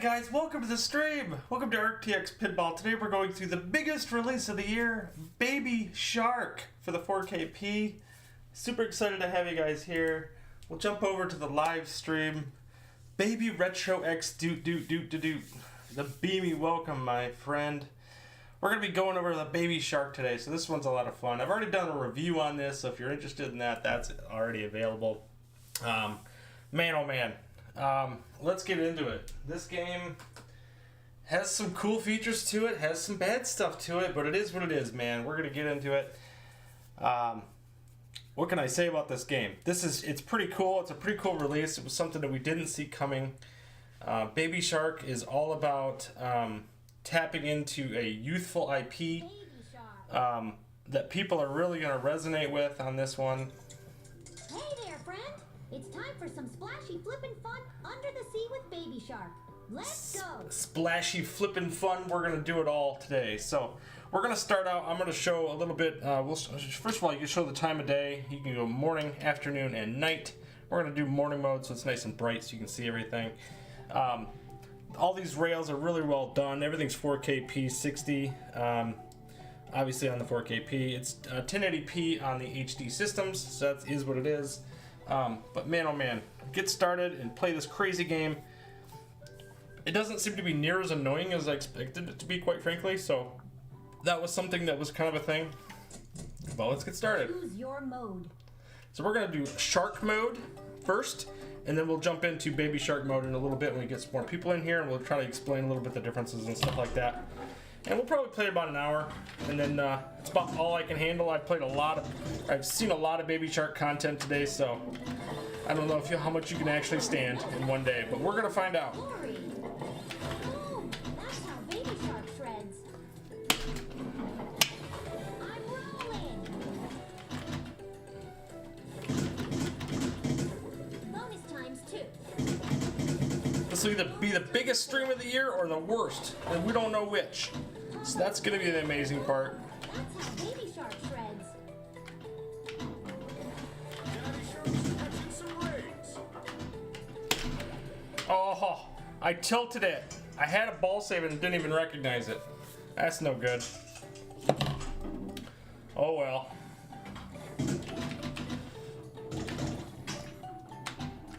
guys, welcome to the stream. Welcome to Shark Pinball. Today we're going through the biggest release of the year, Baby Shark for the 4KP. Super excited to have you guys here. We'll jump over to the live stream. Baby Retro X DOOOO. The beamy welcome, my friend. We're going to be going over the Baby Shark today, so this one's a lot of fun. I've already done a review on this, so if you're interested in that, that's already available. Man, oh man. Let's get into it. This game has some cool features to it, has some bad stuff to it, but it is what it is, man. We're going to get into it. What can I say about this game? It's pretty cool. It's a pretty cool release. It was something that we didn't see coming. Baby Shark is all about tapping into a youthful IP that people are really going to resonate with on this one. Hey there, friend. It's time for some splashy flippin' fun under the sea with Baby Shark. Let's go! Splashy flippin' fun. We're going to do it all today. So we're going to start out. I'm going to show a little bit. First of all, you can show the time of day. You can go morning, afternoon, and night. We're going to do morning mode so it's nice and bright so you can see everything. All these rails are really well done. Everything's 4KP 60. Obviously on the 4KP. It's 1080p on the HD systems, so that is what it is. But man, oh man, get started and play this crazy game. It doesn't seem to be near as annoying as I expected it to be, quite frankly, so that was something that was kind of a thing. But let's get started. Choose your mode. So we're going to do Shark mode first, and then we'll jump into Baby Shark mode in a little bit when we get some more people in here, and we'll try to explain a little bit the differences and stuff like that. And we'll probably play about an hour, and then it's about all I can handle. I've seen a lot of Baby Shark content today, so I don't know how much you can actually stand in one day, but we're gonna find out. Glory. Boom. That's how Baby Shark shreds. I'm rolling. Bonus times 2. This will either be the biggest stream of the year or the worst, and we don't know which. So that's gonna be the amazing part. That's how Baby Shark shreds. Oh, I tilted it. I had a ball save and didn't even recognize it. That's no good. Oh well.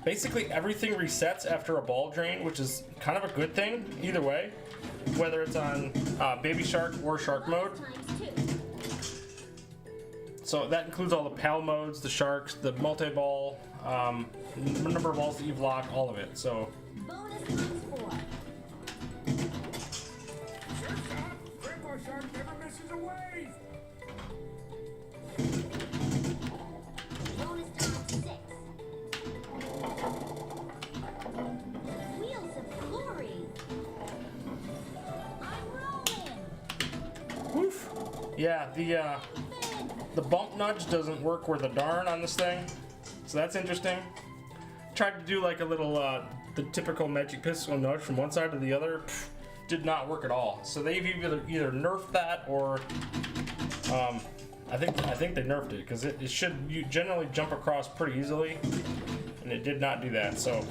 Basically everything resets after a ball drain, which is kind of a good thing either way, whether it's on Baby Shark or Shark mode. Times 2. So that includes all the PAL modes, the sharks, the multi-ball, number of balls that you've locked, all of it. So Bonus times 4. Grandpa Shark never misses a wave! Bonus times 6. Wheels of glory. I'm rolling. woof. Yeah, the bump nudge doesn't work with the darn on this thing, so that's interesting. Tried to do like a little the typical Magic Pistol nudge from one side to the other. Did not work at all. So they've either nerfed that or I think they nerfed it because it should generally jump across pretty easily, and it did not do that. So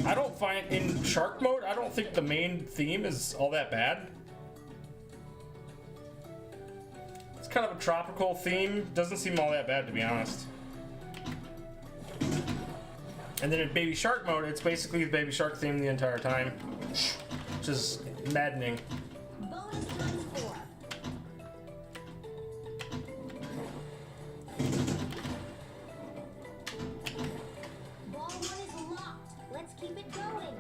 I don't find in Shark mode, I don't think the main theme is all that bad. It's kind of a tropical theme. Doesn't seem all that bad, to be honest. And then in Baby Shark mode, it's basically the Baby Shark theme the entire time, which is maddening. Bonus times 4. Ball 1 is locked. Let's keep it going.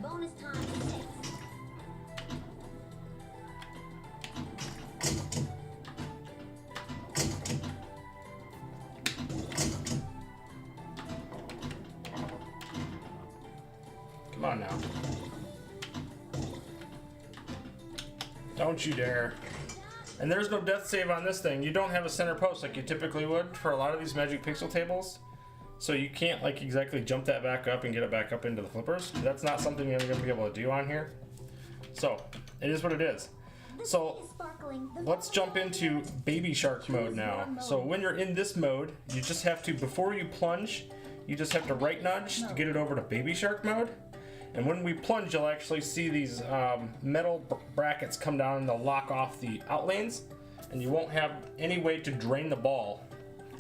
Bonus times 6. Come on now. Don't you dare. And there's no death save on this thing. You don't have a center post like you typically would for a lot of these Magic Pixel tables. So you can't like exactly jump that back up and get it back up into the flippers. That's not something you're going to be able to do on here. So it is what it is. The So, sea is sparkling. The let's ball jump is into baby shark mode now. So when you're in this mode, you just have to, before you plunge, you just have to right nudge to get it over to baby shark mode. And when we plunge, you'll actually see these metal brackets come down and they'll lock off the out lanes, and you won't have any way to drain the ball.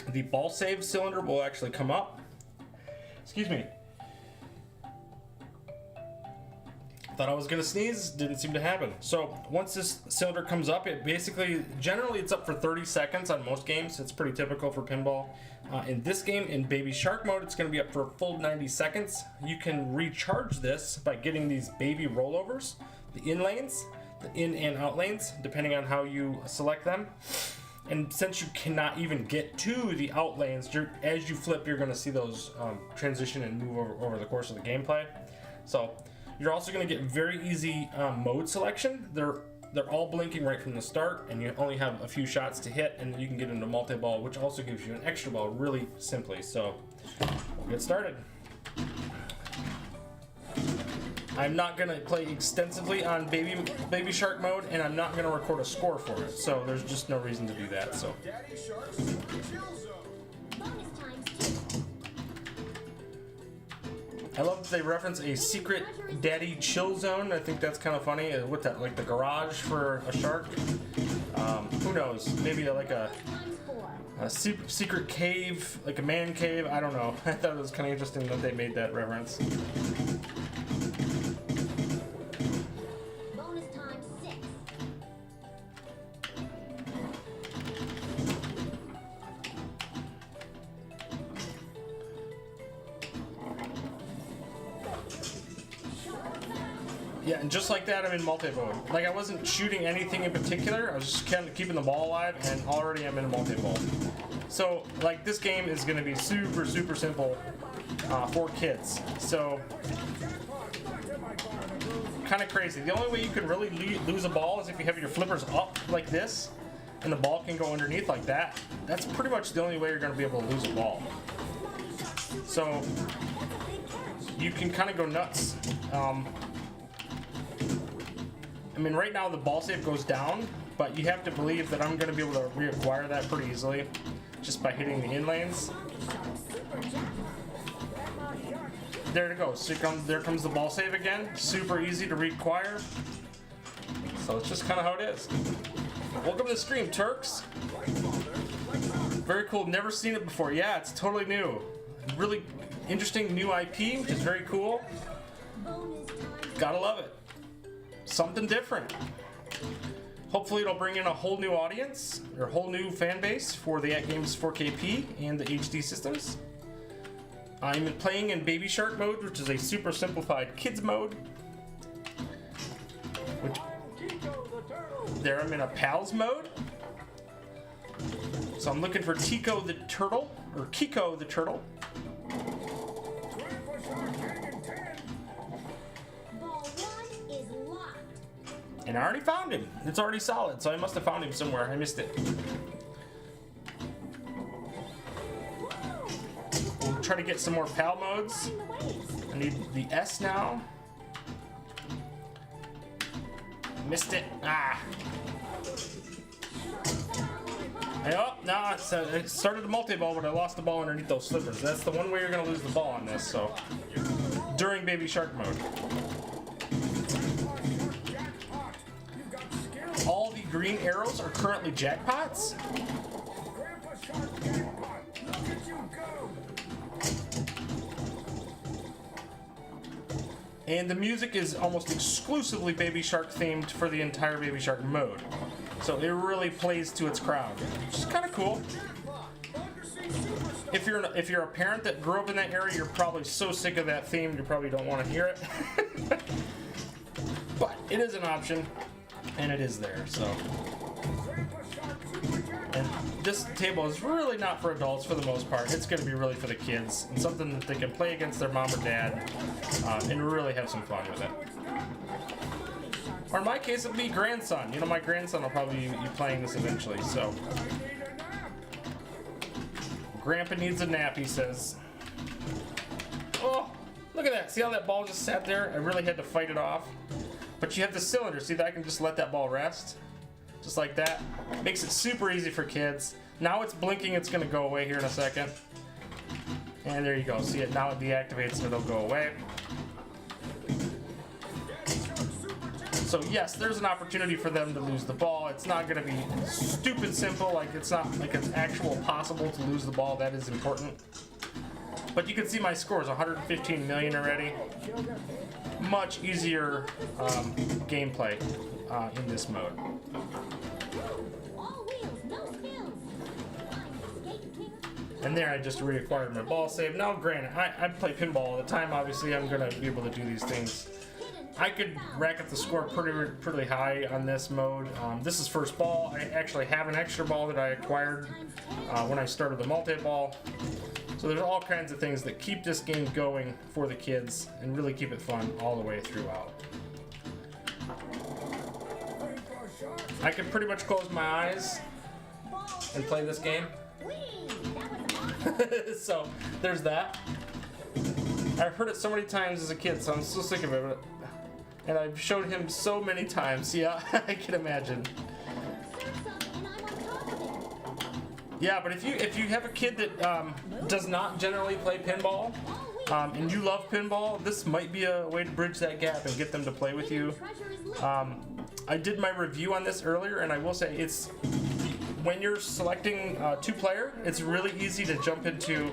The ball save cylinder will actually come up. Excuse me. Thought I was gonna sneeze, didn't seem to happen. So once this cylinder comes up, it basically, generally it's up for 30 seconds on most games. It's pretty typical for pinball. In this game, in baby shark mode, it's gonna be up for a full 90 seconds. You can recharge this by getting these baby rollovers, the in lanes, the in and out lanes, depending on how you select them. And since you cannot even get to the out lanes, as you flip, you're gonna see those transition and move over the course of the gameplay. So you're also going to get very easy mode selection. They're all blinking right from the start, and you only have a few shots to hit, and you can get into multi-ball, which also gives you an extra ball really simply. So we'll get started. I'm not going to play extensively on baby shark mode, and I'm not going to record a score for it. So there's just no reason to do that. So. Daddy Shark's chill zone. bonus times 2. I love that they reference a secret daddy chill zone. I think that's kind of funny. What that, like the garage for a shark? Who knows? Maybe like a Times 4. secret cave, like a man cave. I don't know. I thought it was kind of interesting that they made that reference. Bonus times 6. Yeah, and just like that, I'm in multi-mode. Like, I wasn't shooting anything in particular. I was just kind of keeping the ball alive, and already I'm in multi-mode. So, like, this game is going to be super, super simple for kids. So, kind of crazy. The only way you can really lose a ball is if you have your flippers up like this, and the ball can go underneath like that. That's pretty much the only way you're going to be able to lose a ball. So, you can kind of go nuts. I mean, right now the ball save goes down, but you have to believe that I'm going to be able to reacquire that pretty easily just by hitting the in lanes. There it goes. So there comes the ball save again. Super easy to reacquire. So it's just kind of how it is. Welcome to the stream, Turks. Very cool. Never seen it before. Yeah, it's totally new. Really interesting new IP, which is very cool. Bonus times Gotta love it. Something different. Hopefully it'll bring in a whole new audience or whole new fan base for the Atgames 4KP and the HD systems. I'm playing in Baby Shark mode, which is a super simplified kids mode. Which Tico the turtle. there I'm in a pals mode. So I'm looking for Tico the turtle or Kiko the turtle. 20-foot shark hanging 10. ball 1 is locked. And I already found him. It's already solid, so I must have found him somewhere. I missed it. We'll try to get some more PAL modes. In the waves. I need the S now. Missed it. Ah. Hey, oh, no, it started a multi-ball, but I lost the ball underneath those slippers. That's the one way you're going to lose the ball on this, so. During Baby Shark mode. Jackpot. You've got skill. All the green arrows are currently jackpots. Grandpa Shark jackpot. Look at you go. And the music is almost exclusively Baby Shark themed for the entire Baby Shark mode. So it really plays to its crowd, which is kind of cool. Undersea superstar. If you're a parent that grew up in that area, you're probably so sick of that theme you probably don't want to hear it. But it is an option, and it is there. So, Grandpa Shark super jackpot. and this table is really not for adults for the most part. It's going to be really for the kids and something that they can play against their mom or dad and really have some fun with it. Or in my case, it'll be grandson. You know, my grandson will probably be playing this eventually. So, I need a nap. Grandpa needs a nap, he says. Oh, look at that. See how that ball just sat there? I really had to fight it off. But you have the cylinder. See that I can just let that ball rest? just like that. Makes it super easy for kids. Now it's blinking, it's gonna go away here in a second. And there you go, see it, now it deactivates and it'll go away. So yes, there's an opportunity for them to lose the ball. It's not gonna be stupid simple, like it's not like it's actual possible to lose the ball, that is important. But you can see my score is 115 million already. Much easier gameplay in this mode. All wheels, no skills. I'm the skate king. And there I just reacquired my ball save. Now granted, I play pinball all the time, obviously I'm gonna be able to do these things. I could rack up the score pretty high on this mode. This is first ball. I actually have an extra ball that I acquired when I started the multi-ball. So there's all kinds of things that keep this game going for the kids and really keep it fun all the way throughout. I can pretty much close my eyes and play this game. Whee! That was awesome. So there's that. I've heard it so many times as a kid, so I'm so sick of it. And I've showed him so many times. Yeah, I can imagine. Yeah, but if you have a kid that does not generally play pinball, and you love pinball, this might be a way to bridge that gap and get them to play with you. I did my review on this earlier, and I will say it's when you're selecting two-player, it's really easy to jump into.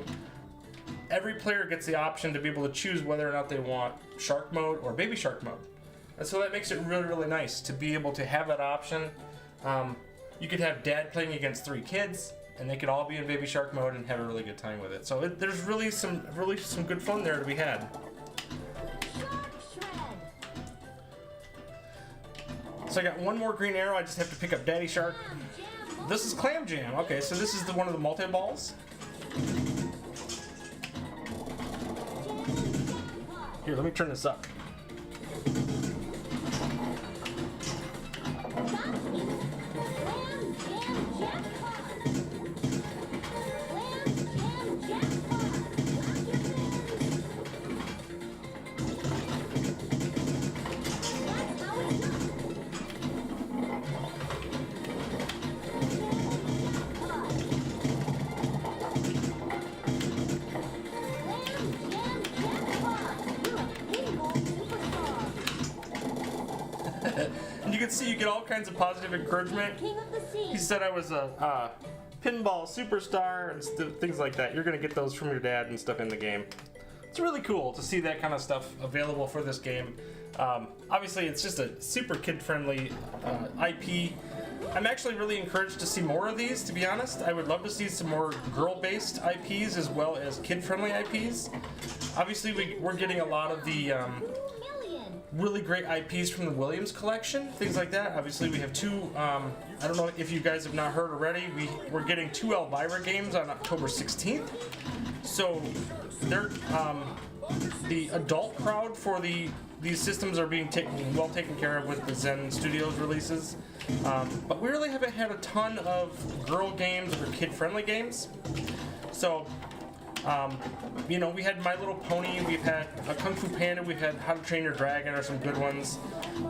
Every player gets the option to be able to choose whether or not they want shark mode or baby shark mode. And so that makes it really, really nice to be able to have that option. You could have dad playing against 3 kids, and they could all be in baby shark mode and have a really good time with it. So there's really some good fun there to be had. So I got one more green arrow. I just have to pick up Daddy Shark. This is Clam Jam. Okay, so this is one of the multi-balls. Here, let me turn this up. And you can see you get all kinds of positive encouragement. He said I was a pinball superstar and things like that. You're going to get those from your dad and stuff in the game. It's really cool to see that kind of stuff available for this game. Obviously, it's just a super kid-friendly IP. I'm actually really encouraged to see more of these, to be honest. I would love to see some more girl-based IPs as well as kid-friendly IPs. Obviously, we're getting a lot of the really great IPs from the Williams collection, things like that. Obviously, we have 2, I don't know if you guys have not heard already, we're getting 2 Elvira games on October 16th. So, they're, the adult crowd for these systems are being well taken care of with the Zen Studios releases. But we really haven't had a ton of girl games or kid-friendly games. So, you know, we had My Little Pony, we've had a Kung Fu Panda, we've had How to Train Your Dragon are some good ones.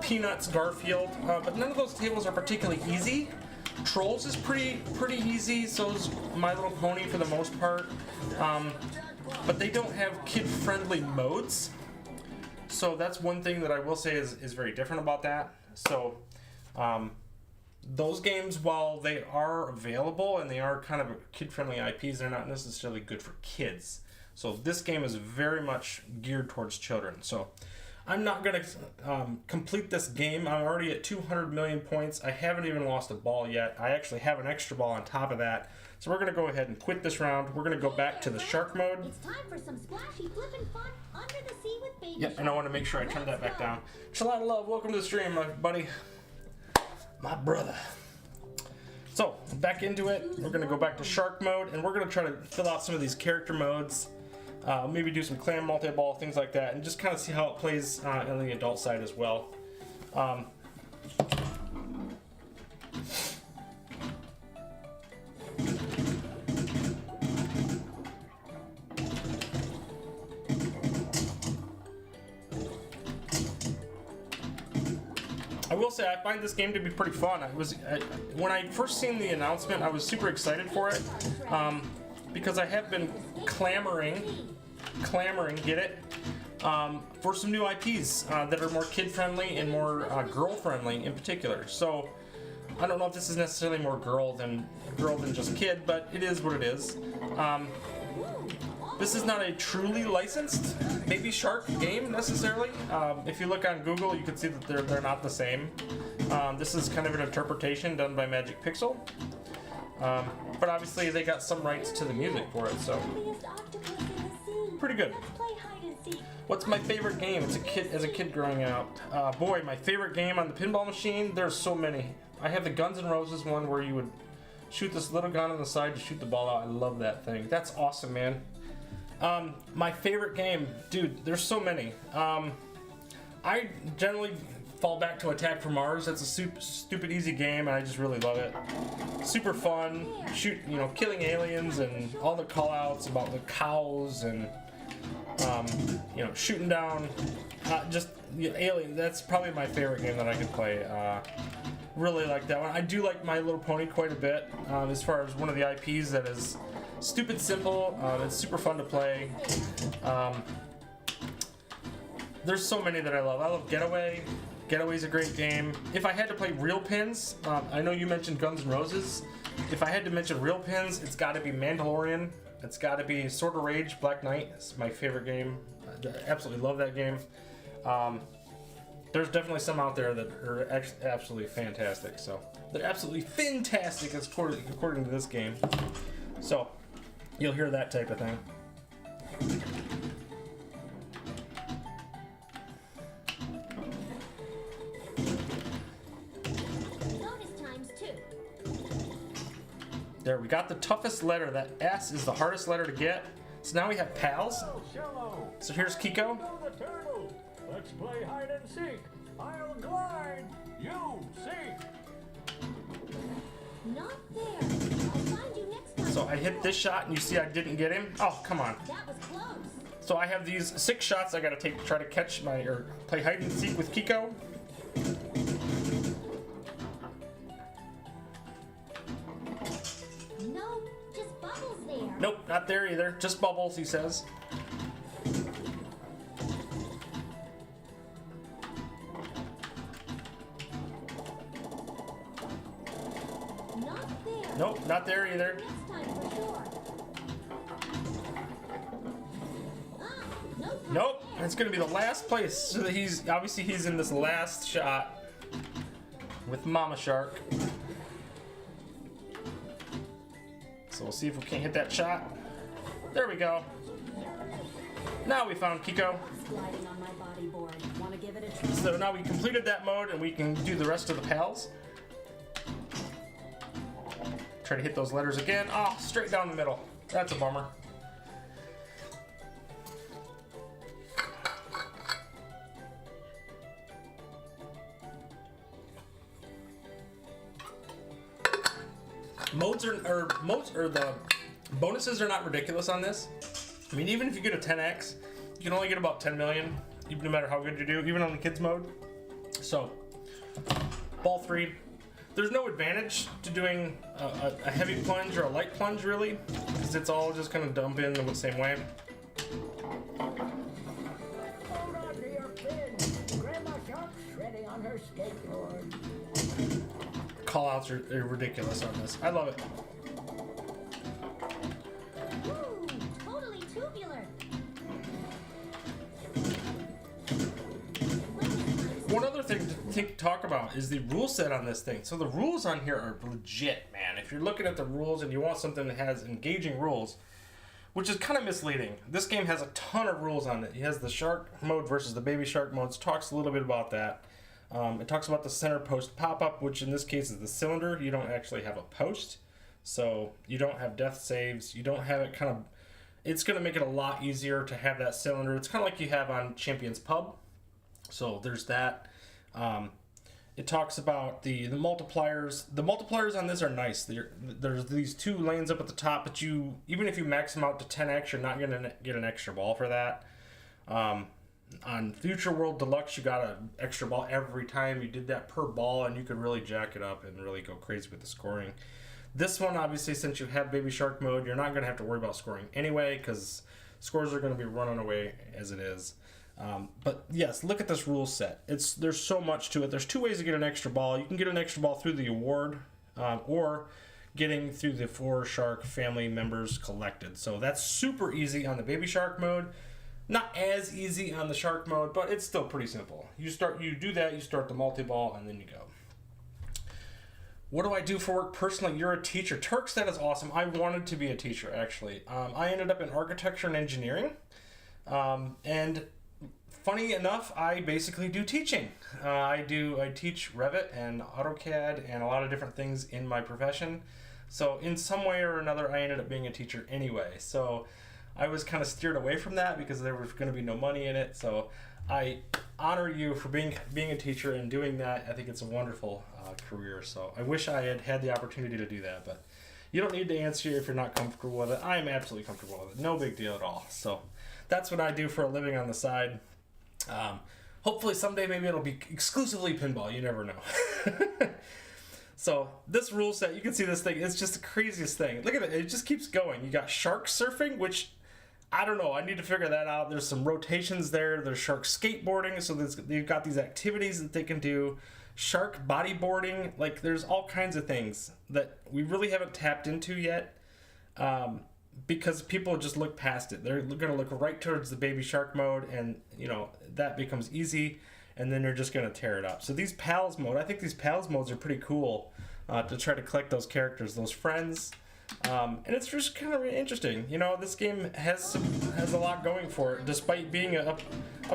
Peanuts, Garfield, but none of those tables are particularly easy. Trolls is pretty easy, so is My Little Pony for the most part. But they don't have kid-friendly modes. So that's one thing that I will say is very different about that. So, those games, while they are available and they are kind of kid-friendly IPs, they're not necessarily good for kids. So this game is very much geared towards children. So I'm not going to complete this game. I'm already at 200 million points. I haven't even lost a ball yet. I actually have an extra ball on top of that. So we're going to go ahead and quit this round. We're going to go back to the shark mode. It's time for some splashy flippin' fun under the sea with baby Yep, and I want to make sure I turn that back down. Shalom love, welcome to the stream, my buddy. My brother. So, back into it. We're going to go back to shark mode, and we're going to try to fill out some of these character modes. Maybe do some clam multi-ball, things like that, and just kind of see how it plays on the adult side as well. I will say I find this game to be pretty fun. When I first seen the announcement, I was super excited for it because I have been clamoring, get it, for some new IPs that are more kid-friendly and more girl-friendly in particular. So I don't know if this is necessarily more girl than just kid, but it is what it is. This is not a truly licensed Baby Shark game necessarily. If you look on Google, you can see that they're not the same. This is kind of an interpretation done by Magic Pixel. But obviously they got some rights to the music for it, so pretty good. What's my favorite game? As a kid growing up. Boy, my favorite game on the pinball machine. There's so many. I have the Guns N' Roses one where you would shoot this little gun on the side to shoot the ball out. I love that thing. That's awesome, man. My favorite game, dude. There's so many. I generally fall back to Attack from Mars. That's a stupid easy game, and I just really love it. Super fun. Killing aliens and all the call-outs about the cows and shooting down aliens. That's probably my favorite game that I could play. Really like that one. I do like My Little Pony quite a bit, as far as one of the IPs that is stupid simple. It's super fun to play. There's so many that I love. I love Getaway. Getaway's a great game. If I had to play real pins, I know you mentioned Guns N' Roses. If I had to mention real pins, it's got to be Mandalorian. It's got to be Sword of Rage, Black Knight. It's my favorite game. I absolutely love that game. There's definitely some out there that are absolutely fantastic. So they're absolutely fantastic according to this game. So you'll hear that type of thing. There, we got the toughest letter. That S is the hardest letter to get. So now we have pals. So here's Kiko. Let's play hide and seek. I'll glide. You seek. Not there. I'll find you next time. So I hit this shot, and you see I didn't get him. Oh, come on. That was close. So I have these 6 shots I gotta take to try to catch or play hide and seek with Kiko. No, just bubbles there. Nope, not there either. Just bubbles, he says. Not there. Nope, not there either. Next time for sure. No time Nope, there. it's gonna be the last place. So that he's in this last shot with Mama Shark. So we'll see if we can't hit that shot. There we go. Now we found Kiko. Gliding on my body board. Want to give it a try? So now we completed that mode and we can do the rest of the pals. Try to hit those letters again. Oh, straight down the middle. That's a bummer. The bonuses are not ridiculous on this. I mean, even if you get a 10x, you can only get about 10 million, even no matter how good you do, even on the kids mode. So, ball 3. There's no advantage to doing a heavy plunge or a light plunge, really, because it's all just going to dump in the same way. Hold on to your fin. Grandma Shark shredding on her skateboard. Callouts are ridiculous on this. I love it. Ooh, totally tubular. One other thing to talk about is the rule set on this thing. So the rules on here are legit, man. If you're looking at the rules and you want something that has engaging rules, which is kind of misleading. This game has a ton of rules on it. It has the shark mode versus the baby shark modes. Talks a little bit about that. It talks about the center post pop-up, which in this case is the cylinder. You don't actually have a post, so you don't have death saves. You don't have it kind of... It's going to make it a lot easier to have that cylinder. It's kind of like you have on Champions Pub. So there's that. It talks about the multipliers. The multipliers on this are nice. There's these 2 lanes up at the top, but even if you max them out to 10x, you're not going to get an extra ball for that. On Future World Deluxe, you got an extra ball every time you did that per ball, and you could really jack it up and really go crazy with the scoring. This one, obviously, since you have Baby Shark mode, you're not going to have to worry about scoring anyway, because scores are going to be running away as it is. But yes, look at this rule set. There's so much to it. There's 2 ways to get an extra ball. You can get an extra ball through the award, or getting through the 4 Shark family members collected. So that's super easy on the Baby Shark mode. Not as easy on the Shark mode, but it's still pretty simple. You do that, you start the multi-ball, and then you go. What do I do for work personally? You're a teacher. Turks, that is awesome. I wanted to be a teacher, actually. I ended up in architecture and engineering. And funny enough, I basically do teaching. I teach Revit and AutoCAD and a lot of different things in my profession. So in some way or another, I ended up being a teacher anyway. So I was kind of steered away from that because there was going to be no money in it. So I honor you for being a teacher and doing that. I think it's a wonderful career. So I wish I had had the opportunity to do that, but you don't need to answer if you're not comfortable with it. I am absolutely comfortable with it. No big deal at all. So that's what I do for a living on the side. Hopefully someday maybe it'll be exclusively pinball. You never know. So this rule set, you can see this thing. It's just the craziest thing. Look at it. It just keeps going. You got shark surfing, which I don't know. I need to figure that out. There's some rotations there. There's shark skateboarding. So they've got these activities that they can do. Shark bodyboarding. Like, there's all kinds of things that we really haven't tapped into yet, because people just look past it. They're going to look right towards the Baby Shark mode, and, that becomes easy, and then they're just going to tear it up. So these Pals mode, I think these Pals modes are pretty cool to try to collect those characters, those friends. And it's just kind of interesting. This game has a lot going for it, despite being a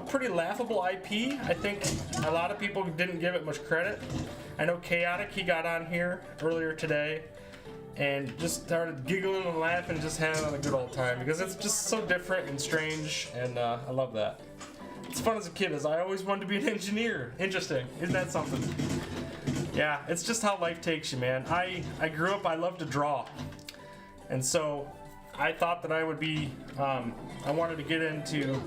pretty laughable IP. I think a lot of people didn't give it much credit. I know Chaotic, he got on here earlier today and just started giggling and laughing, just having a good old time, because it's just so different and strange, and I love that. It's fun as a kid, as I always wanted to be an engineer. Interesting, isn't that something? Yeah, it's just how life takes you, man. I grew up, I loved to draw. And so I thought that I would be, I wanted to get into,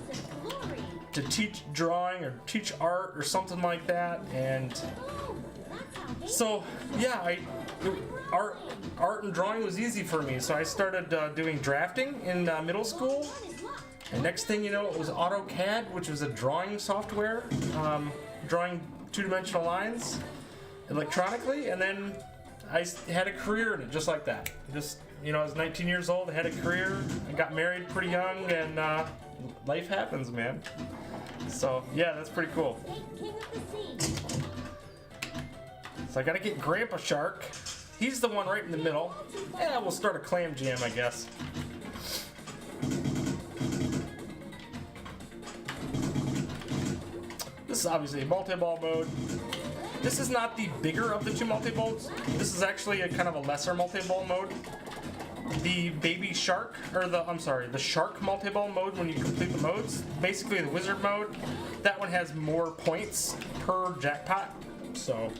to teach drawing or teach art or something like that. And so, yeah, art and drawing was easy for me. So I started doing drafting in middle school. And next thing you know, it was AutoCAD, which was a drawing software, drawing two-dimensional lines electronically. And then I had a career in it, just like that. I was 19 years old, I had a career, I got married pretty young, and life happens, man. So, yeah, that's pretty cool. So I gotta get Grandpa Shark. He's the one right in the middle. Yeah, we'll start a clam jam, I guess. This is obviously a multi-ball mode. This is not the bigger of the 2 multi-balls. This is actually a kind of a lesser multi-ball mode. The Baby Shark, the Shark multi-ball mode, when you complete the modes, basically the Wizard mode, that one has more points per jackpot, so.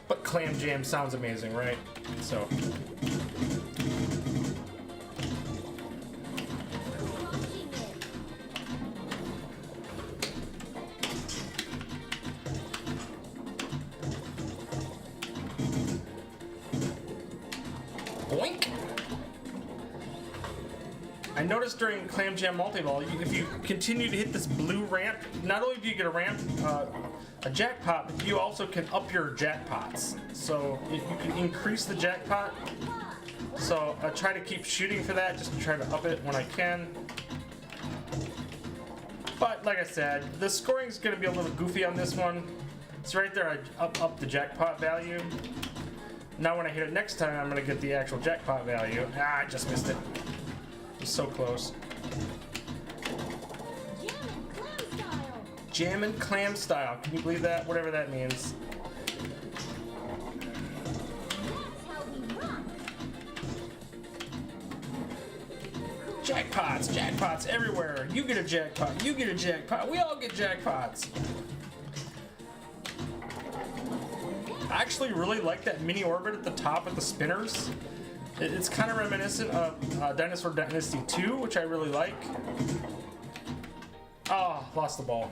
But Clam Jam sounds amazing, right? So. Boink! I noticed during Clam Jam Multi-Ball, if you continue to hit this blue ramp, not only do you get a jackpot, but you also can up your jackpots. So if you can increase the jackpot. So I try to keep shooting for that, just to try to up it when I can. But like I said, the scoring is going to be a little goofy on this one. So right there, I up the jackpot value. Now when I hit it next time, I'm going to get the actual jackpot value. I just missed it. It was so close. Jam and clam style. Can you believe that? Whatever that means. Jackpots, jackpots everywhere. You get a jackpot, you get a jackpot. We all get jackpots. I actually really like that mini orbit at the top with the spinners. It's kind of reminiscent of Dinosaur Dynasty 2, which I really like. Oh, lost the ball.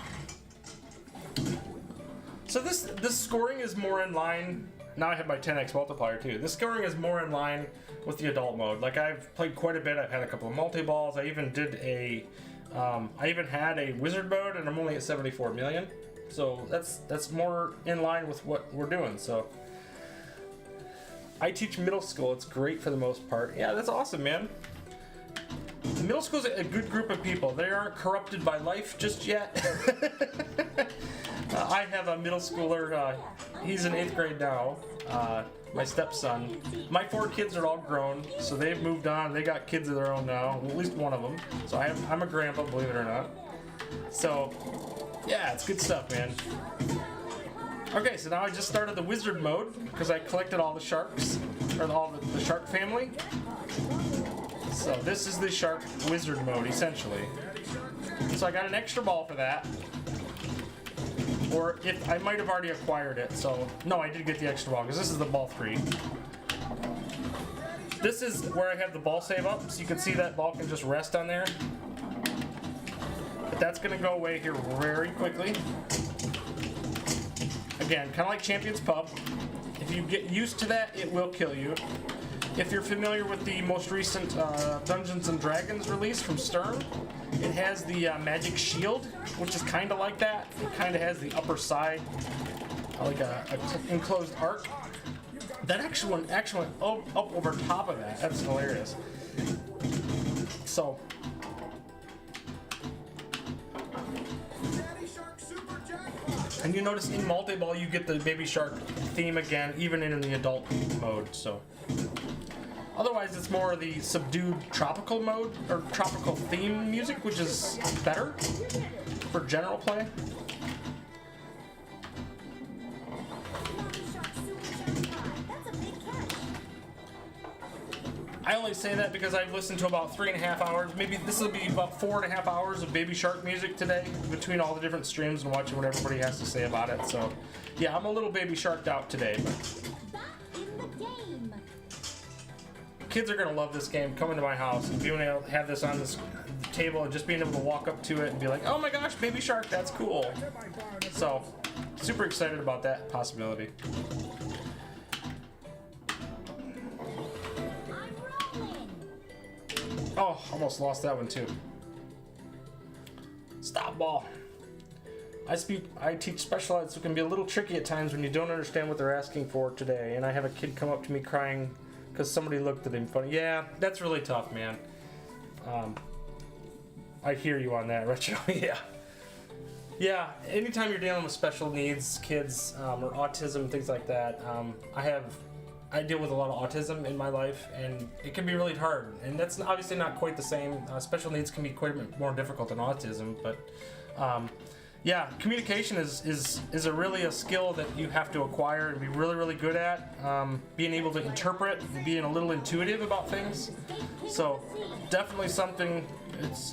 So this scoring is more in line. Now I have my 10x multiplier too. This scoring is more in line with the adult mode. Like I've played quite a bit. I've had a couple of multi-balls. I even did I even had a wizard mode, and I'm only at 74 million. So that's more in line with what we're doing. So I teach middle school. It's great for the most part. Yeah, that's awesome, man. Middle school's a good group of people. They aren't corrupted by life just yet. I have a middle schooler. He's in 8th grade now. My stepson. My 4 kids are all grown, so they've moved on. They got kids of their own now, at least one of them. So I'm a grandpa, believe it or not. So, yeah, it's good stuff, man. Okay, so now I just started the wizard mode because I collected all the sharks, or all the shark family. So this is the shark wizard mode, essentially. So I got an extra ball for that. Or if I might have already acquired it, so no, I did get the extra ball because this is the ball 3. This is where I have the ball save up, so you can see that ball can just rest on there. But that's gonna go away here very quickly. Again, kind of like Champion's Pub. If you get used to that, it will kill you. If you're familiar with the most recent Dungeons & Dragons release from Stern, it has the magic shield, which is kind of like that. It kind of has the upper side, like a enclosed arc. That actually went up over top of that. That's hilarious. So, and you notice in multi-ball you get the Baby Shark theme again, even in the adult mode. So. Otherwise, it's more of the subdued tropical mode, or tropical theme music, which is better for general play. I only say that because I've listened to about 3.5 hours. Maybe this will be about 4.5 hours of Baby Shark music today, between all the different streams and watching what everybody has to say about it. So, yeah, I'm a little Baby Sharked out today. But kids are gonna love this game. Coming to my house and being able to have this on this table and just being able to walk up to it and be like, "Oh my gosh, Baby Shark, that's cool!" So, super excited about that possibility. Oh, almost lost that one too. Stop ball. I teach special ed, so it can be a little tricky at times when you don't understand what they're asking for today. And I have a kid come up to me crying because somebody looked at him funny. Yeah, that's really tough, man. I hear you on that, Retro. Yeah. Yeah, anytime you're dealing with special needs kids or autism, things like that, I deal with a lot of autism in my life, and it can be really hard. And that's obviously not quite the same. Special needs can be quite a bit more difficult than autism, but yeah, communication is really a skill that you have to acquire and be really, really good at. Being able to interpret and being a little intuitive about things. So definitely something,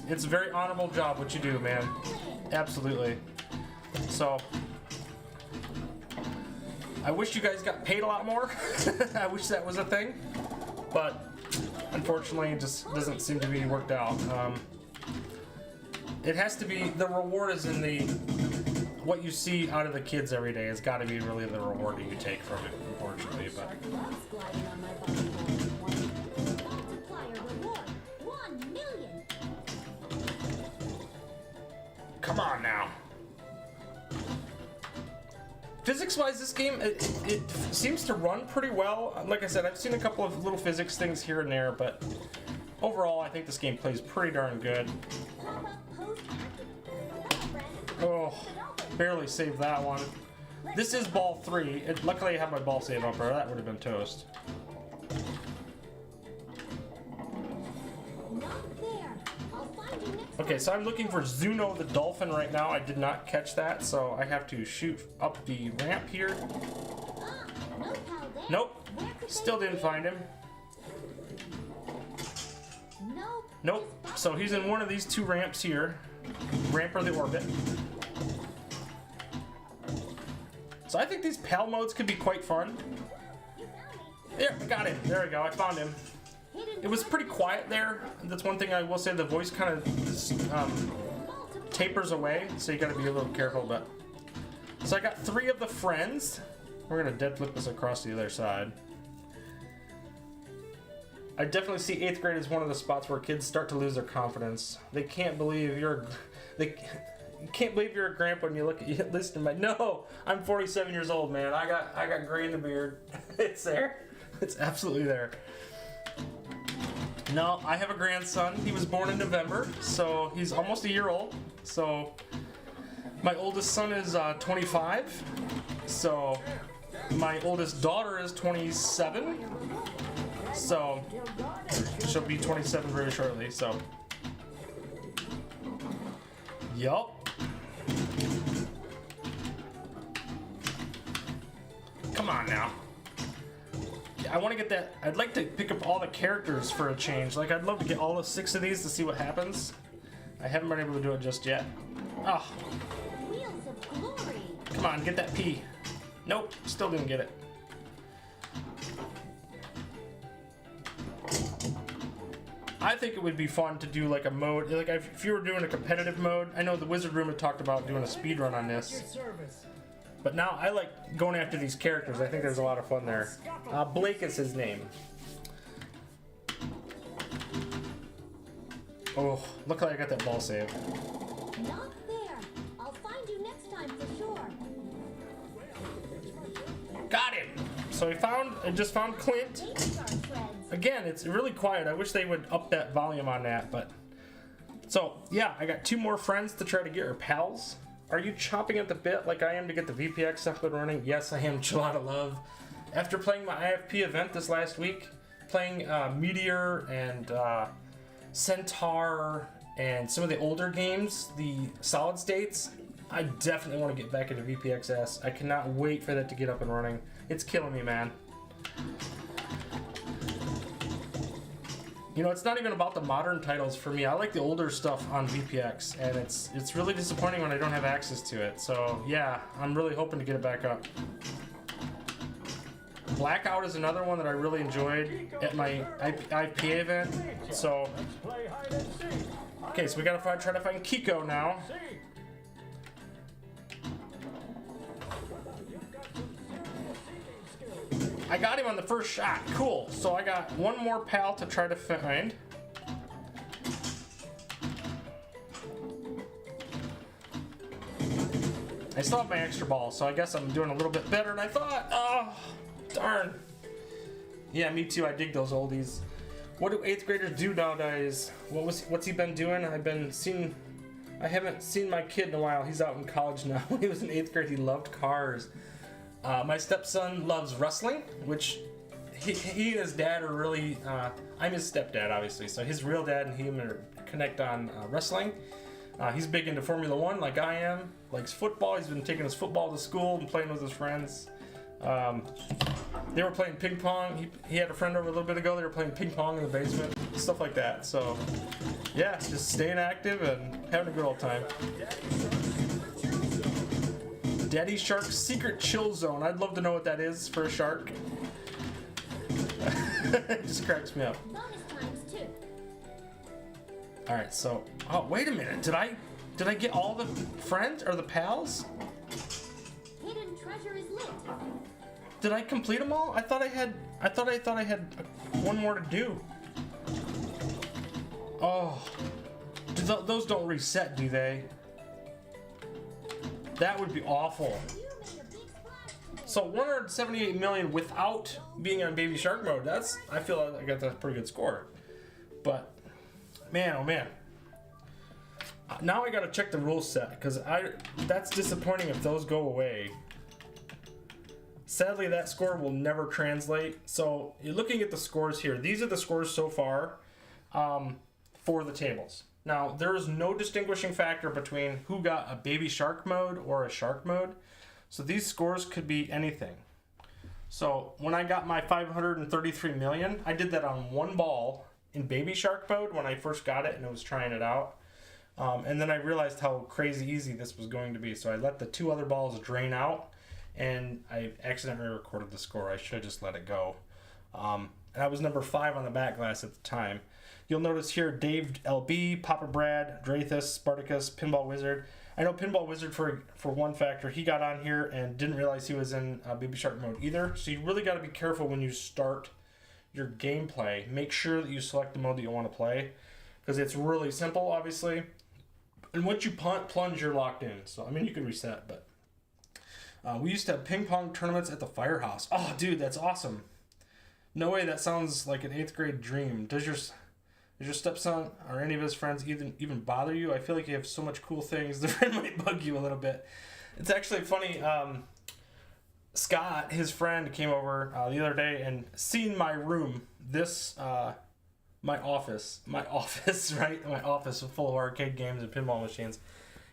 it's a very honorable job what you do, man. Absolutely. So I wish you guys got paid a lot more. I wish that was a thing, but unfortunately it just doesn't seem to be worked out. It has to be, the reward is in what you see out of the kids every day has got to be really the reward that you take from it, unfortunately. But come on now. Physics-wise, this game, it seems to run pretty well. Like I said, I've seen a couple of little physics things here and there, but overall, I think this game plays pretty darn good. Oh, barely saved that one. This is ball 3. Luckily, I have my ball save up, or that would have been toast. Okay, so I'm looking for DOOOO the dolphin right now. I did not catch that, so I have to shoot up the ramp here. Nope, still didn't find him. Nope, so he's in one of these 2 ramps here. Ramp or the orbit. So I think these PAL modes could be quite fun. There, I got him. There we go, I found him. It was pretty quiet there. That's one thing I will say, the voice kind of tapers away, so you gotta be a little careful. But so I got 3 of the friends. We're gonna dead flip this across the other side. I definitely see 8th grade as one of the spots where kids start to lose their confidence. They can't believe you can't believe you're a grandpa when you look at you. Listen to my. No, I'm 47 years old, man. I got gray in the beard. It's there. It's absolutely there. No, I have a grandson. He was born in November, so he's almost a year old. So my oldest son is 25. So my oldest daughter is 27. So she'll be 27 very shortly. So, yup. Come on now. I want to get that. I'd like to pick up all the characters for a change. Like, I'd love to get all the 6 of these to see what happens. I haven't been able to do it just yet. Oh. Wheels of glory. Come on, get that P. Nope, still didn't get it. I think it would be fun to do like a mode, like if you were doing a competitive mode. I know the Wizard Room had talked about doing a speed run on this. But now I like going after these characters. I think there's a lot of fun there. Blake is his name. Oh, look like I got that ball save. Not there. I'll find you next time for sure. Got him. So I just found Clint. Baby shark friends. Again, it's really quiet. I wish they would up that volume on that, but. So, yeah, I got 2 more friends to try to get, or pals. Are you chomping at the bit like I am to get the VPX up and running? Yes, I am. Gelato Love. After playing my IFP event this last week, playing Meteor and Centaur and some of the older games, the solid states, I definitely want to get back into VPXS. I cannot wait for that to get up and running. It's killing me, man. You know, it's not even about the modern titles for me. I like the older stuff on VPX, and it's really disappointing when I don't have access to it. So, yeah, I'm really hoping to get it back up. Blackout is another one that I really enjoyed at my IPA event. So, okay, so we gotta try to find Kiko now. I got him on the first shot. Cool. So I got 1 more pal to try to find. I still have my extra ball, so I guess I'm doing a little bit better than I thought. Oh, darn. Yeah, me too. I dig those oldies. What do 8th graders do nowadays? What's he been doing? I haven't seen my kid in a while. He's out in college now. When he was in 8th grade, he loved cars. My stepson loves wrestling, which he and his dad are really. I'm his stepdad, obviously, so his real dad and him connect on wrestling. He's big into Formula 1, like I am. Likes football. He's been taking his football to school and playing with his friends. They were playing ping pong. He had a friend over a little bit ago. They were playing ping pong in the basement, stuff like that. So, yeah, just staying active and having a good old time. Daddy Shark's Secret Chill Zone. I'd love to know what that is for a shark. It just cracks me up. Bonus times 2. All right, so wait a minute. Did I get all the friends or the pals? Hidden treasure is lit. Did I complete them all? I thought I had 1 more to do. Oh, those don't reset, do they? That would be awful. You made a big splash. So 178 million without being on Baby Shark mode. I feel like I got that pretty good score. But man, oh man. Now I gotta check the rule set because that's disappointing if those go away. Sadly, that score will never translate. So you're looking at the scores here. These are the scores so far for the tables. Now, there is no distinguishing factor between who got a Baby Shark mode or a Shark mode. So these scores could be anything. So when I got my 533 million, I did that on 1 ball in Baby Shark mode when I first got it and I was trying it out. And then I realized how crazy easy this was going to be. So I let the 2 other balls drain out and I accidentally recorded the score. I should have just let it go. And I was number 5 on the back glass at the time. You'll notice here Dave LB, Papa Brad, Drathus, Spartacus, Pinball Wizard. I know Pinball Wizard for one factor, he got on here and didn't realize he was in Baby Shark mode either. So you really got to be careful when you start your gameplay. Make sure that you select the mode that you want to play, because it's really simple, obviously. And once you plunge, you're locked in. So I mean, you can reset, but we used to have ping pong tournaments at the firehouse. Oh, dude, that's awesome. No way, that sounds like an 8th grade dream. Does your stepson or any of his friends even bother you? I feel like you have so much cool things that might bug you a little bit. It's actually funny. Scott, his friend, came over the other day and seen my room. This my office, right? My office full of arcade games and pinball machines.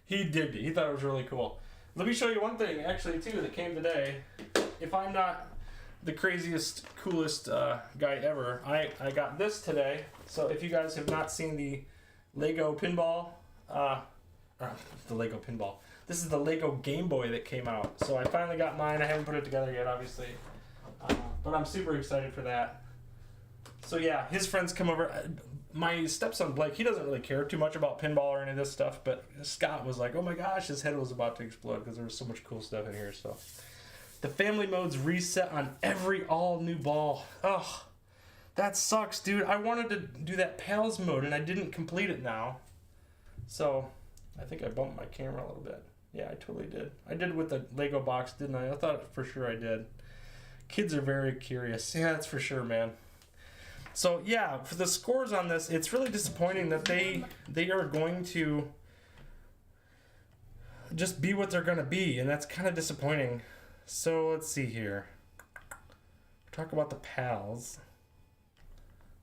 He digged it. He thought it was really cool. Let me show you one thing, actually, too, that came today. If I'm not the craziest, coolest guy ever, I got this today. So if you guys have not seen the Lego Pinball, this is the Lego Game Boy that came out. So I finally got mine. I haven't put it together yet, obviously, but I'm super excited for that. So yeah, his friends come over. My stepson Blake, he doesn't really care too much about pinball or any of this stuff, but Scott was like, oh my gosh, his head was about to explode because there was so much cool stuff in here. So the family modes reset on every all new ball. Ugh, that sucks, dude. I wanted to do that pals mode and I didn't complete it now. So I think I bumped my camera a little bit. Yeah, I totally did. I did with the Lego box, didn't I? I thought for sure I did. Kids are very curious. Yeah, that's for sure, man. So yeah, for the scores on this, it's really disappointing that they are going to just be what they're going to be, and that's kind of disappointing. So let's see here. Talk about the pals.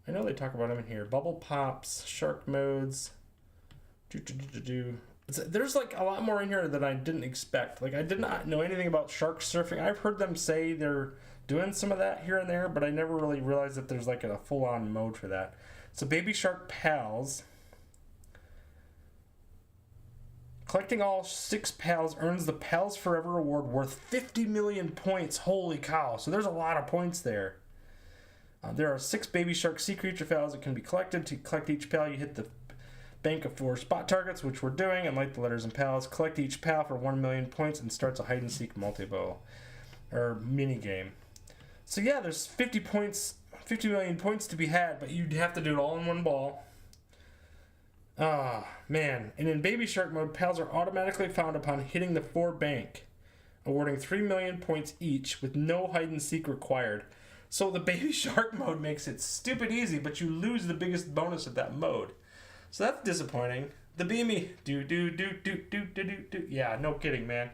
I know they talk about them in here. Bubble pops, shark modes. There's like a lot more in here that I didn't expect. Like I did not know anything about shark surfing. I've heard them say they're doing some of that here and there, but I never really realized that there's like a full-on mode for that. So Baby Shark Pals. Collecting all 6 pals earns the Pals Forever Award worth 50 million points. Holy cow. So there's a lot of points there. There are 6 Baby Shark Sea Creature pals that can be collected. To collect each pal, you hit the bank of 4 spot targets, which we're doing, and like the letters and pals, collect each pal for 1 million points and starts a hide-and-seek multi-bow or mini-game. So yeah, there's 50 million points to be had, but you'd have to do it all in one ball. Ah, man. And in Baby Shark mode, pals are automatically found upon hitting the 4 bank, awarding 3 million points each with no hide-and-seek required. So the Baby Shark mode makes it stupid easy, but you lose the biggest bonus of that mode. So that's disappointing. The BME, yeah, no kidding, man.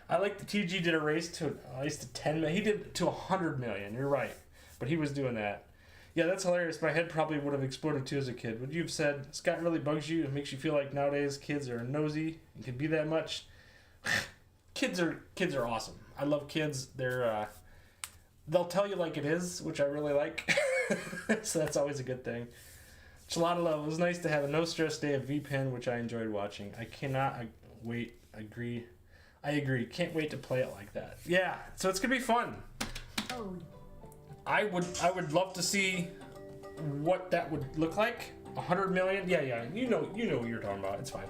I like the TG did a race to at least to 10 million. He did it to 100 million. You're right, but he was doing that. Yeah, that's hilarious. My head probably would have exploded too as a kid. Would you have said Scott really bugs you and makes you feel like nowadays kids are nosy and can be that much? Kids are awesome. I love kids. They'll tell you like it is, which I really like. So that's always a good thing. It's a lot of love. It was nice to have a no stress day of VPN, which I enjoyed watching. I cannot wait. I agree. Can't wait to play it like that. Yeah, so it's gonna be fun. I would love to see what that would look like. 100 million. Yeah. You know what you're talking about. It's fine.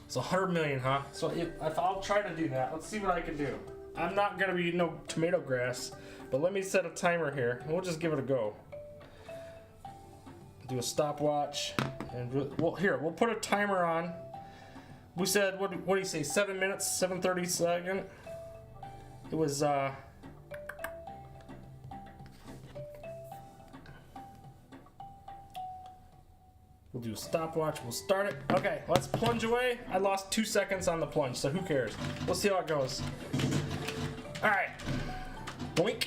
So 100 million, huh? So if I'll try to do that. Let's see what I can do. I'm not gonna be no tomato grass, but let me set a timer here and we'll just give it a go. Do a stopwatch, and we'll put a timer on. We said, what do you say, 7 minutes, 7:30 second? It was, we'll do a stopwatch, we'll start it. Okay, let's plunge away. I lost 2 seconds on the plunge, so who cares? We'll see how it goes. All right, boink.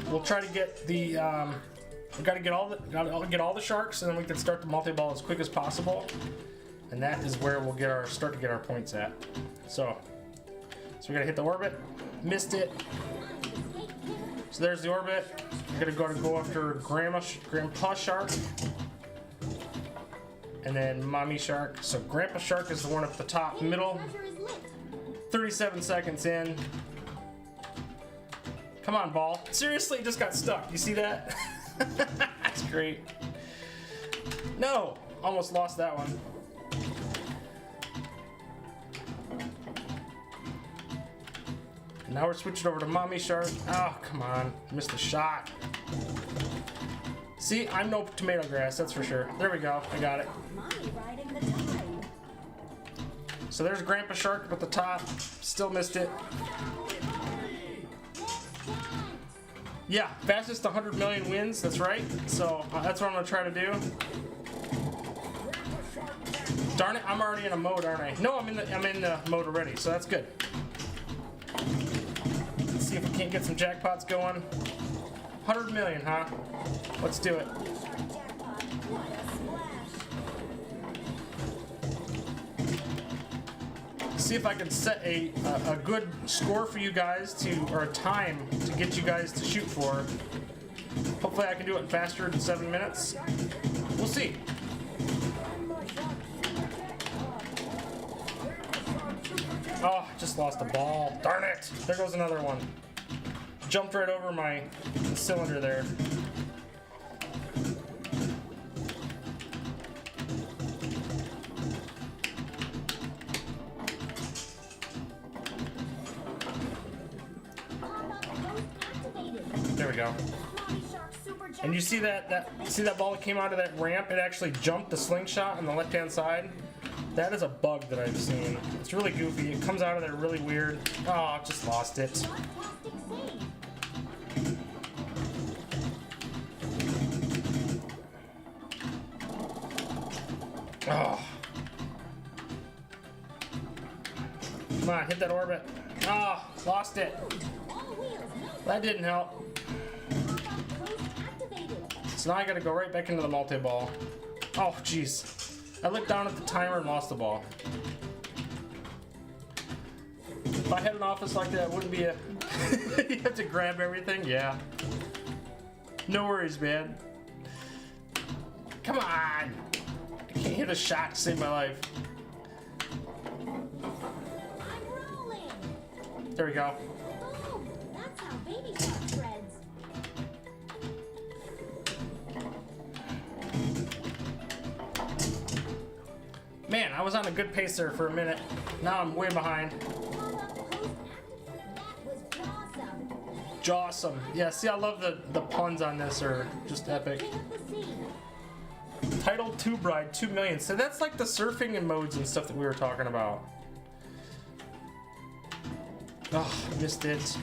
We'll try to get the, we gotta get all the sharks, and then we can start the multi-ball as quick as possible. And that is where we'll start to get our points at. So we gotta hit the orbit. Missed it. So there's the orbit. We're gonna go after Grandpa Shark, and then Mommy Shark. So Grandpa Shark is the one at the top middle. 37 seconds in. Come on, ball. Seriously, it just got stuck. You see that? That's great. No! Almost lost that one. Now we're switching over to Mommy Shark. Oh, come on. Missed the shot. See, I'm no tomato grass, that's for sure. There we go. I got it. Mommy riding the tide. So there's Grandpa Shark at the top. Still missed it. Yeah, fastest 100 million wins. That's right. So that's what I'm gonna try to do. Darn it! I'm already in a mode, aren't I? No, I'm in the mode already. So that's good. Let's see if we can't get some jackpots going. 100 million, huh? Let's do it. Shark jackpot. What a splash. See if I can set a good score for you guys or a time to get you guys to shoot for. Hopefully I can do it faster than 7 minutes. We'll see. Oh, just lost a ball. Darn it. There goes another one. Jumped right over the cylinder there. There we go. Mommy Shark super jackpot. And you see that ball that came out of that ramp? It actually jumped the slingshot on the left-hand side. That is a bug that I've seen. It's really goofy. It comes out of there really weird. Oh, just lost it. Oh. Come on, hit that orbit. Oh, lost it. That didn't help. So now I gotta go right back into the multi-ball. Oh, jeez. I looked down at the timer and lost the ball. If I had an office like that, it wouldn't be a... You have to grab everything? Yeah. No worries, man. Come on! I can't hit a shot to save my life. I'm rolling. There we go. Boom. That's how Baby Shark shreds. Man, I was on a good pace there for a minute. Now I'm way behind. That was awesome. Jawsome. Yeah, see, I love the puns on this are just epic. King of the sea. Title 2 Bride, 2 million. So that's like the surfing and modes and stuff that we were talking about. Oh, missed it.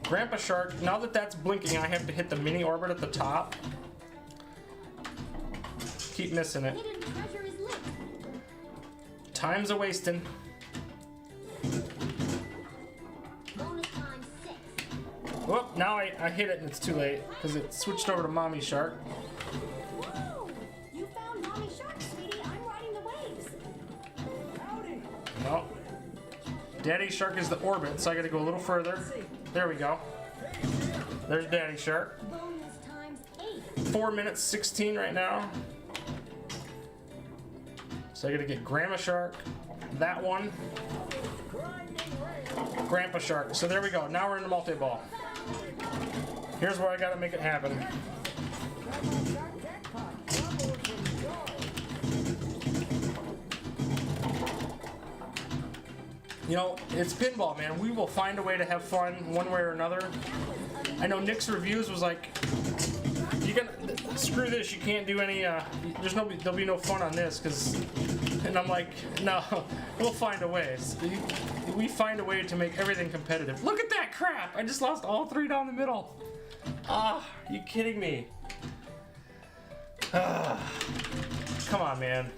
Grandpa Shark, now that that's blinking, I have to hit the mini orbit at the top. Keep missing it. Hidden treasure is lit. Time's a wasting. Bonus time 6. Whoop, now I hit it and it's too late because it switched over to Mommy Shark. Whoa! You found Mommy Shark, sweetie. I'm riding the waves. Howdy. No. Daddy Shark is the orbit, so I gotta go a little further. There we go. There's Daddy Shark. Bonus times 8. 4 minutes 16 right now. So I gotta get Grandma Shark, that one, Grandpa Shark. So there we go. Now we're in the multi-ball. Here's where I gotta make it happen. You know, it's pinball, man. We will find a way to have fun one way or another. I know Nick's reviews was like, you can screw this. You can't do any. There'll be no fun on this, and I'm like, no, we'll find a way. We find a way to make everything competitive. Look at that crap! I just lost all 3 down the middle. Ah, are you kidding me? Ah, come on, man.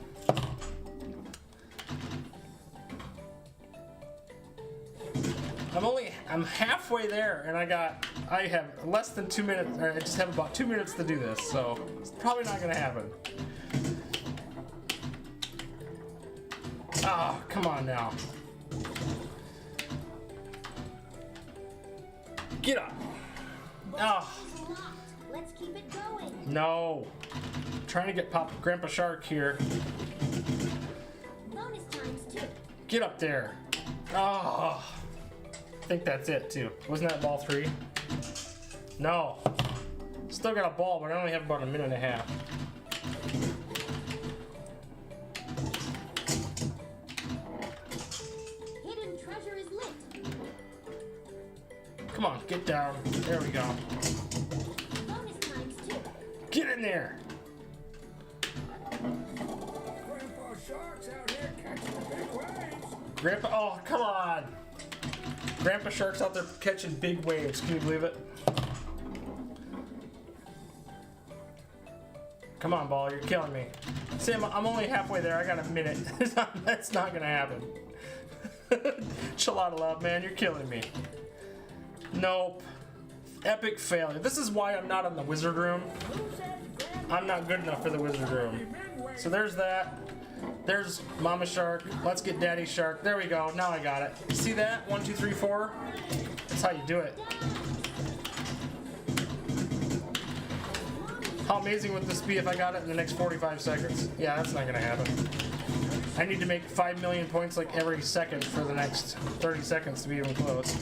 I'm halfway there, and I have less than 2 minutes. I just have about 2 minutes to do this, so it's probably not gonna happen. Oh, come on now. Get up. Oh, Let's keep it going. no. I'm trying to get Grandpa Shark here. Bonus times 2. Get up there. Oh, I think that's it too. Wasn't that ball 3? No. Still got a ball, but I only have about a minute and a half. Hidden treasure is lit. Come on, get down. There we go. Bonus times 2. Get in there. Grandpa Shark's out here catching the big waves. Grandpa, oh, come on. Grandpa Shark's out there catching big waves. Can you believe it? Come on, ball, you're killing me. Sam, I'm only halfway there. I got a minute. That's not gonna happen. Chill out, love, man. You're killing me. Nope. Epic failure. This is why I'm not in the wizard room. I'm not good enough for the wizard room. So there's that. There's Mama Shark. Let's get Daddy Shark. There we go. Now I got it. You see that? 1, 2, 3, 4. That's how you do it. How amazing would this be if I got it in the next 45 seconds? Yeah, that's not gonna happen. I need to make 5 million points like every second for the next 30 seconds to be even close.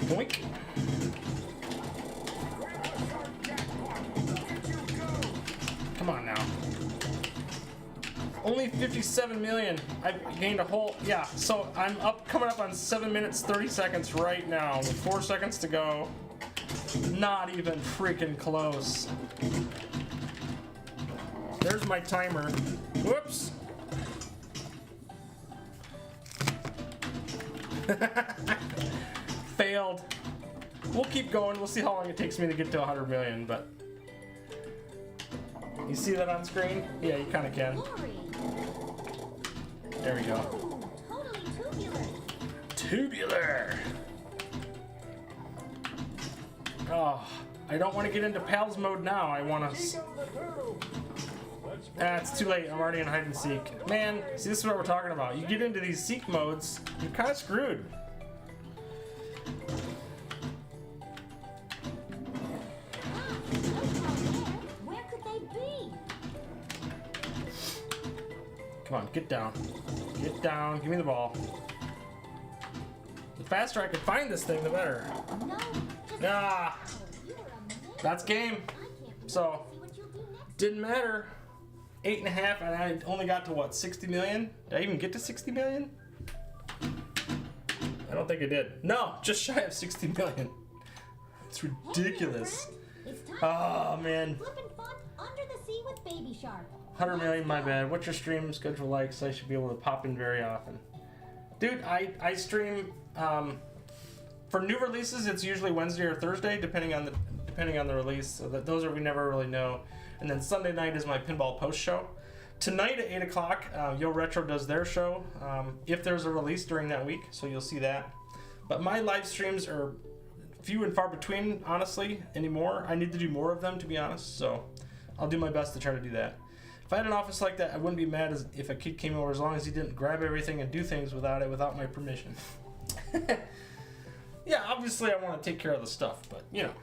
Boink. Come on now. Only 57 million. I gained a whole, yeah, so I'm coming up on 7 minutes, 30 seconds right now with 4 seconds to go. Not even freaking close. There's my timer. Whoops. Failed. We'll keep going. We'll see how long it takes me to get to 100 million, but you see that on screen? Yeah, you kind of can. Glory. There we go. Ooh, totally tubular. Tubular. Oh, I don't want to get into pals mode now. I want to. It's too late. I'm already in hide and seek. Man, see, this is what we're talking about. You get into these seek modes, you're kind of screwed. Where could they be? Come on, get down. Get down. Give me the ball. The faster I can find this thing, the better. No, just Ah, you were amazing. that's game. I can't wait So, to see what you'll do next. didn't matter. 8.5, and I only got to what, 60 million? Did I even get to 60 million? I don't think I did. No, just shy of 60 million. It's Hey there, ridiculous. friend. It's time Oh man, for flippin' fun under the sea with Baby Shark. 100 million, my bad. What's your stream schedule like? So I should be able to pop in very often. Dude, I stream for new releases. It's usually Wednesday or Thursday, depending on the release. So those are, we never really know. And then Sunday night is my pinball post show. Tonight at 8 o'clock, Yo Retro does their show. If there's a release during that week, so you'll see that. But my live streams are few and far between, honestly, anymore. I need to do more of them, to be honest. So I'll do my best to try to do that. If I had an office like that, I wouldn't be mad if a kid came over, as long as he didn't grab everything and do things without my permission. Yeah, obviously I want to take care of the stuff, but you know,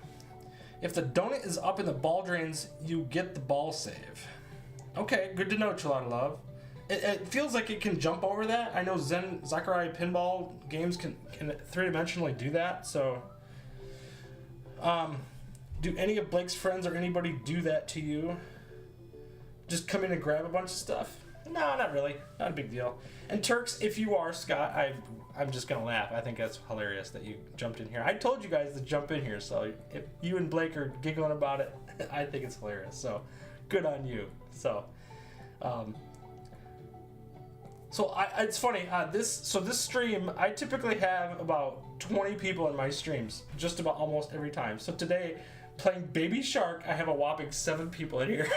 if the donut is up in the ball drains, you get the ball save. Okay, good to know, Chilada Love. It feels like it can jump over that. I know Zachariah Pinball games can three-dimensionally do that, so do any of Blake's friends or anybody do that to you? Just come in and grab a bunch of stuff? No, not really. Not a big deal. And Turks, if you are, Scott, I'm just gonna laugh. I think that's hilarious that you jumped in here. I told you guys to jump in here, so if you and Blake are giggling about it, I think it's hilarious. So, good on you. So, it's funny. This stream, I typically have about 20 people in my streams, just about almost every time. So today, playing Baby Shark, I have a whopping 7 people in here.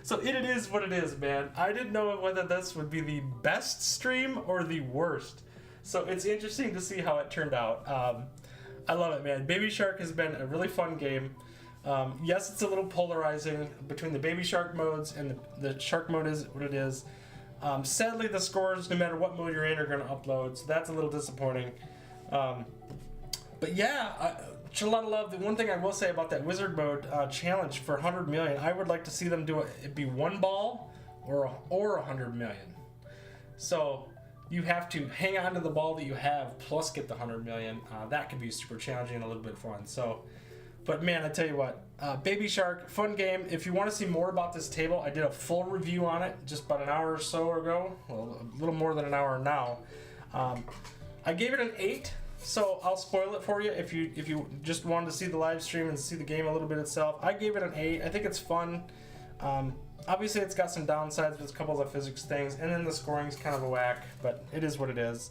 So it is what it is, man. I didn't know whether this would be the best stream or the worst. So it's interesting to see how it turned out. I love it, man. Baby Shark has been a really fun game. Yes, it's a little polarizing between the Baby Shark modes, and the Shark mode is what it is. Sadly, the scores, no matter what mode you're in, are going to upload, so that's a little disappointing. But yeah, a lot of love. The one thing I will say about that wizard mode challenge for 100 million, I would like to see them do it be one ball or 100 million. So you have to hang on to the ball that you have plus get the 100 million. That could be super challenging and a little bit fun. So, but man, I tell you what, Baby Shark, fun game. If you want to see more about this table, I did a full review on it just about an hour or so ago. Well, a little more than an hour now. I gave it an 8. So I'll spoil it for you if you just wanted to see the live stream and see the game a little bit itself. I gave it an 8. I think it's fun. Obviously, it's got some downsides with a couple of physics things, and then the scoring's kind of a whack, but it is what it is.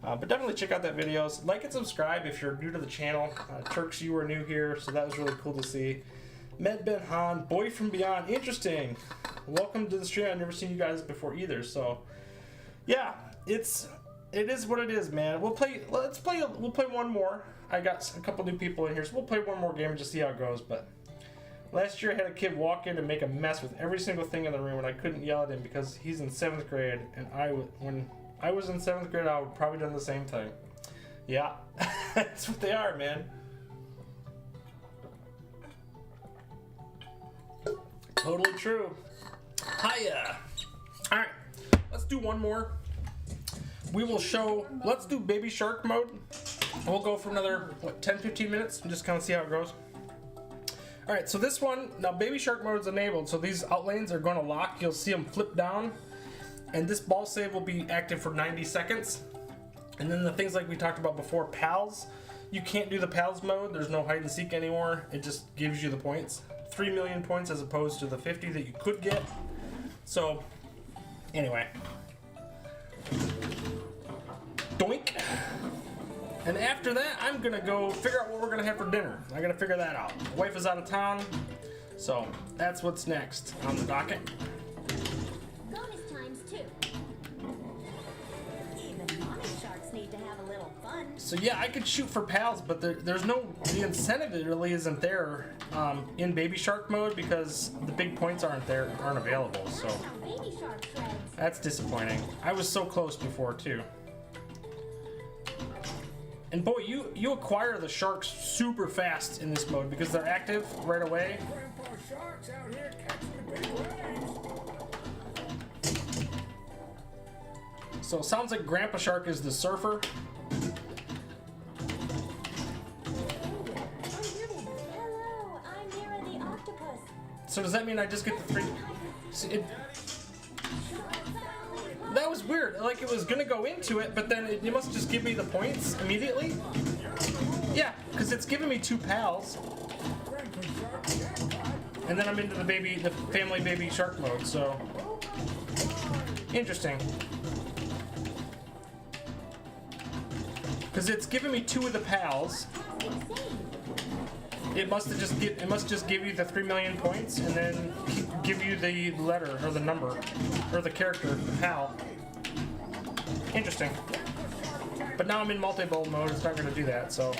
But definitely check out that videos. Like and subscribe if you're new to the channel. Turks, you were new here, so that was really cool to see. Med Ben Han, Boy from Beyond, interesting. Welcome to the stream. I've never seen you guys before either. So, yeah, it is what it is, man. We'll play one more. I got a couple new people in here, so we'll play one more game and just see how it goes. But last year I had a kid walk in and make a mess with every single thing in the room, and I couldn't yell at him because he's in 7th grade, and when I was in 7th grade, I would probably done the same thing. Yeah, that's what they are, man. Totally true. Hiya. All right, let's do one more. We will show, let's do Baby Shark mode. We'll go for another, 10-15 minutes and just kind of see how it goes. All right, so this one, now Baby Shark mode is enabled, so these outlanes are going to lock. You'll see them flip down, and this ball save will be active for 90 seconds. And then the things like we talked about before, pals, you can't do the pals mode. There's no hide and seek anymore. It just gives you the points. 3 million points as opposed to the 50 that you could get. So, anyway. Doink. And after that, I'm gonna go figure out what we're gonna have for dinner. I gotta figure that out. My wife is out of town, so that's what's next on the docket. Bonus times 2. Even mommy sharks need to have a little fun. So yeah, I could shoot for pals, but there's no, the incentive really isn't there in Baby Shark mode because the big points aren't available. So Some baby shark shreds. that's disappointing. I was so close before too. And boy, you acquire the sharks super fast in this mode because they're active right away. Grandpa Shark's out here catching the big waves. So it sounds like Grandpa Shark is the surfer. Hello, I'm Mira the octopus. So does that mean I just get the 3? See, that was weird. Like it was gonna go into it, but then it must just give me the points immediately. Yeah, because it's giving me 2 pals, and then I'm into the family baby shark mode. So interesting, because it's giving me 2 of the pals. It must just give you the 3 million points and then give you the letter or the number or the character, the pal. Interesting. But now I'm in multi-ball mode. It's not going to do that. So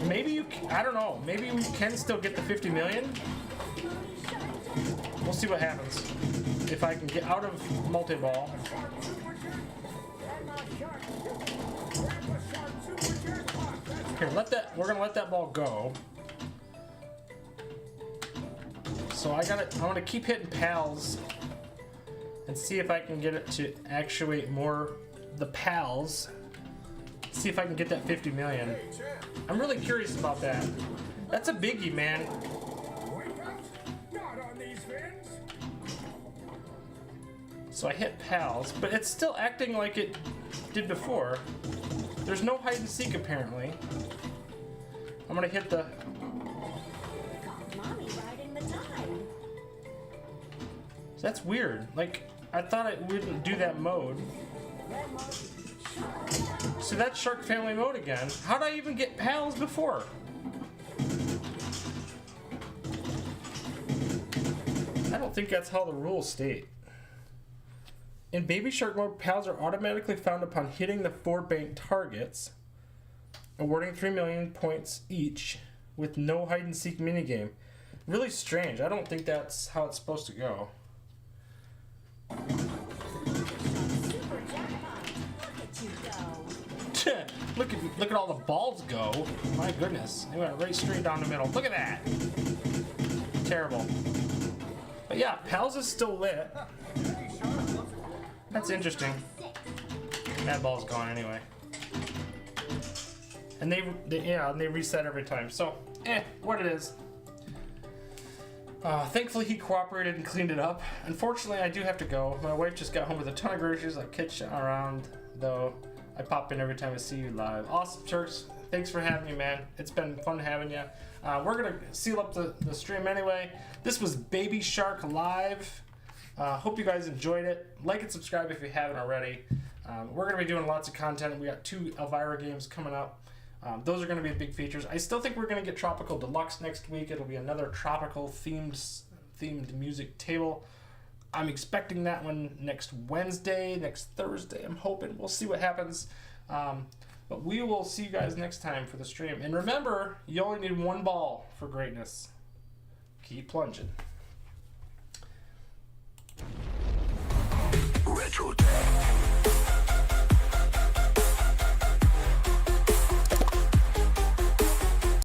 maybe I don't know. Maybe we can still get the 50 million. We'll see what happens if I can get out of multi-ball. Here, we're gonna let that ball go. So I want to keep hitting pals and see if I can get it to actuate more the pals. See if I can get that 50 million. I'm really curious about that. That's a biggie, man. Not on these fins. So I hit pals, but it's still acting like it did before. There's no hide and seek apparently. I'm gonna hit the. Caught mommy riding the tide. That's weird. Like I thought it wouldn't do that mode. So that's Shark Family mode again. How'd I even get pals before? I don't think that's how the rules state. In Baby Shark mode, pals are automatically found upon hitting the 4 bank targets, awarding 3 million points each, with no hide and seek minigame. Really strange. I don't think that's how it's supposed to go. Look at all the balls go. My goodness, they went right straight down the middle. Look at that. Terrible. But yeah, Pals is still lit. That's interesting. That ball's gone anyway. And they reset every time. So, what it is. Thankfully he cooperated and cleaned it up. Unfortunately, I do have to go. My wife just got home with a ton of groceries. I catch around though. I pop in every time I see you live. Awesome, Turks. Thanks for having me, man. It's been fun having you. We're gonna seal up the stream anyway. This was Baby Shark Live. Hope you guys enjoyed it. Like and subscribe if you haven't already. We're gonna be doing lots of content. We got 2 Elvira games coming up. Those are gonna be big features. I still think we're gonna get Tropical Deluxe next week. It'll be another tropical themed music table. I'm expecting that one next Wednesday, next Thursday. I'm hoping. We'll see what happens. But we will see you guys next time for the stream. And remember, you only need 1 ball for greatness. Keep plunging. Retro